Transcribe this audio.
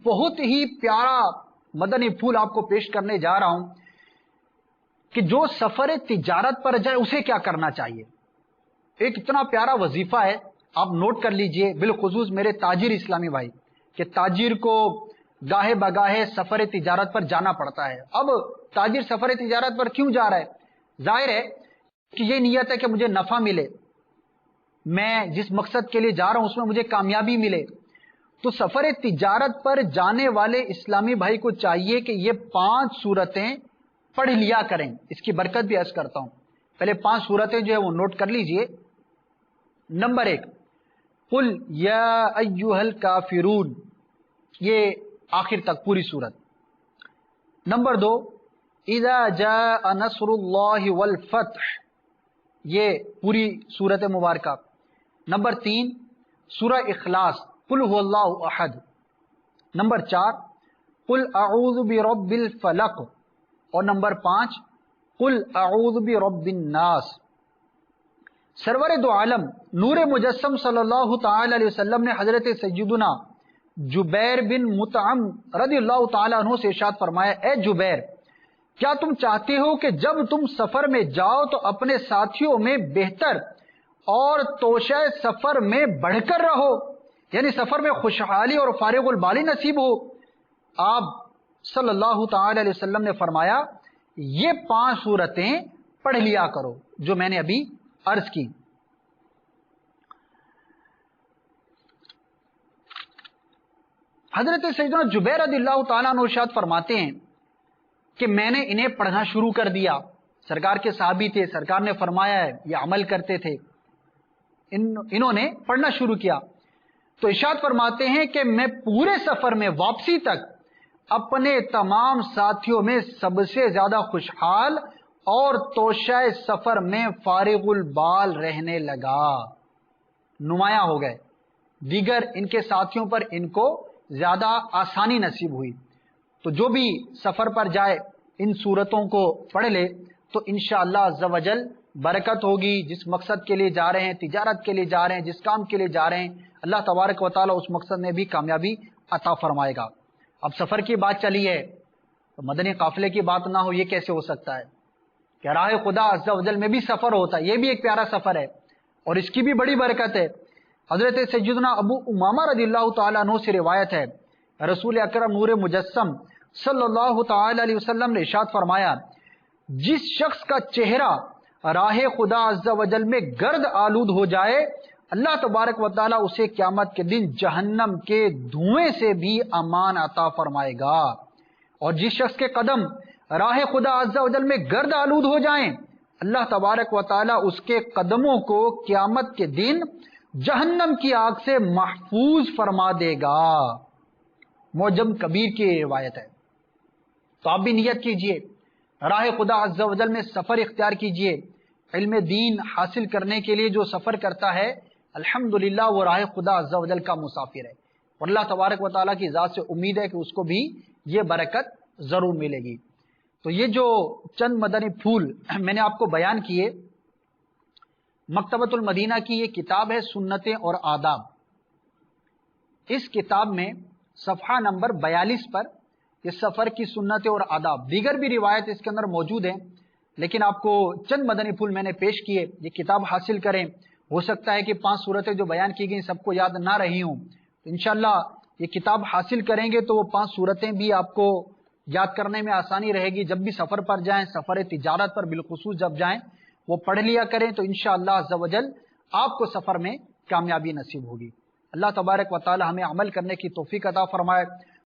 بہت ہی پیارا مدنی پھول آپ کو پیش کرنے جا رہا ہوں کہ جو سفر تجارت پر جائے اسے کیا کرنا چاہیے. ایک اتنا پیارا وظیفہ ہے, آپ نوٹ کر لیجئے, بالخصوص میرے تاجر اسلامی بھائی, کہ تاجر کو گاہے بگاہے سفر تجارت پر جانا پڑتا ہے. اب تاجر سفر تجارت پر کیوں جا رہا ہے؟ ظاہر ہے کہ یہ نیت ہے کہ مجھے نفع ملے, میں جس مقصد کے لیے جا رہا ہوں اس میں مجھے کامیابی ملے. تو سفر تجارت پر جانے والے اسلامی بھائی کو چاہیے کہ یہ 5 صورتیں پڑھ لیا کریں. اس کی برکت بھی عرض کرتا ہوں. پہلے 5 صورتیں جو ہے وہ نوٹ کر لیجئے. نمبر 1, قل یا ایھا الکافرون, یہ آخر تک پوری صورت. نمبر 2, اذا جاء نصر اللہ والفتح, یہ پوری صورت مبارکہ. نمبر 3, سورہ اخلاص, قل هو اللہ احد. نمبر 4, قل اعوذ برب الفلق. اور نمبر 5, قل اعوذ برب الناس. سرور دو عالم نور مجسم صلی اللہ تعالی علیہ وسلم نے حضرت سیدنا جبیر بن مطعم رضی اللہ تعالی عنہ سے ارشاد فرمایا, اے جبیر, کیا تم چاہتے ہو کہ جب تم سفر میں جاؤ تو اپنے ساتھیوں میں بہتر اور توشہ سفر میں بڑھ کر رہو, یعنی سفر میں خوشحالی اور فارغ البالی نصیب ہو؟ آپ صلی اللہ تعالی علیہ وسلم نے فرمایا, یہ 5 صورتیں پڑھ لیا کرو جو میں نے ابھی عرض کی. حضرت سیدنا جبیر رضی اللہ تعالیٰ عنہ ارشاد فرماتے ہیں کہ میں نے انہیں پڑھنا شروع کر دیا. سرکار کے صحابی تھے, سرکار نے فرمایا ہے, یہ عمل کرتے تھے, انہوں نے پڑھنا شروع کیا. تو ارشاد فرماتے ہیں کہ میں پورے سفر میں واپسی تک اپنے تمام ساتھیوں میں سب سے زیادہ خوشحال اور توشہ سفر میں فارغ البال رہنے لگا, نمایاں ہو گئے. دیگر ان کے ساتھیوں پر ان کو زیادہ آسانی نصیب ہوئی. تو جو بھی سفر پر جائے ان صورتوں کو پڑھ لے تو انشاءاللہ عز و جل برکت ہوگی. جس مقصد کے لیے جا رہے ہیں, تجارت کے لیے جا رہے ہیں, جس کام کے لیے جا رہے ہیں, اللہ تبارک و تعالی اس مقصد میں بھی کامیابی عطا فرمائے گا. اب سفر کی بات چلی ہے تو مدنی قافلے کی بات نہ ہو, یہ کیسے ہو سکتا ہے کہ راہ خدا عز و جل میں بھی سفر ہوتا ہے. یہ بھی ایک پیارا سفر ہے اور اس کی بھی بڑی برکت ہے. حضرت سیدنا ابو امامہ رضی اللہ تعالیٰ عنہ سے روایت ہے, رسول اکرم نور مجسم صلی اللہ تعالی علیہ وسلم نے ارشاد فرمایا, جس شخص کا چہرہ راہ خدا عز و جل میں گرد آلود ہو جائے, اللہ تبارک و تعالیٰ اسے قیامت کے دن جہنم کے دھوئیں سے بھی امان عطا فرمائے گا. اور جس شخص کے قدم راہ خدا عز و جل میں گرد آلود ہو جائیں, اللہ تبارک و تعالیٰ اس کے قدموں کو قیامت کے دن جہنم کی آگ سے محفوظ فرما دے گا. معجم کبیر کی روایت ہے. تو آپ بھی نیت کیجئے, راہ خدا عز و جل میں سفر اختیار کیجئے. علم دین حاصل کرنے کے لیے جو سفر کرتا ہے الحمدللہ وہ راہ خدا عز و جل کا مسافر ہے, اور اللہ تبارک و تعالیٰ کی ذات سے امید ہے کہ اس کو بھی یہ برکت ضرور ملے گی. تو یہ جو چند مدنی پھول میں نے آپ کو بیان کیے, مکتبۃ المدینہ کی یہ کتاب ہے سنتیں اور آداب. اس کتاب میں صفحہ نمبر 42 پر یہ سفر کی سنتیں اور آداب, دیگر بھی روایت اس کے اندر موجود ہیں, لیکن آپ کو چند مدنی پھول میں نے پیش کیے. یہ کتاب حاصل کریں. ہو سکتا ہے کہ 5 صورتیں جو بیان کی گئیں سب کو یاد نہ رہی ہوں, تو انشاءاللہ یہ کتاب حاصل کریں گے تو وہ 5 صورتیں بھی آپ کو یاد کرنے میں آسانی رہے گی. جب بھی سفر پر جائیں, سفر تجارت پر بالخصوص جب جائیں, وہ پڑھ لیا کریں تو انشاءاللہ عز و جل آپ کو سفر میں کامیابی نصیب ہوگی. اللہ تبارک و تعالی ہمیں عمل کرنے کی توفیق عطا فرمائے.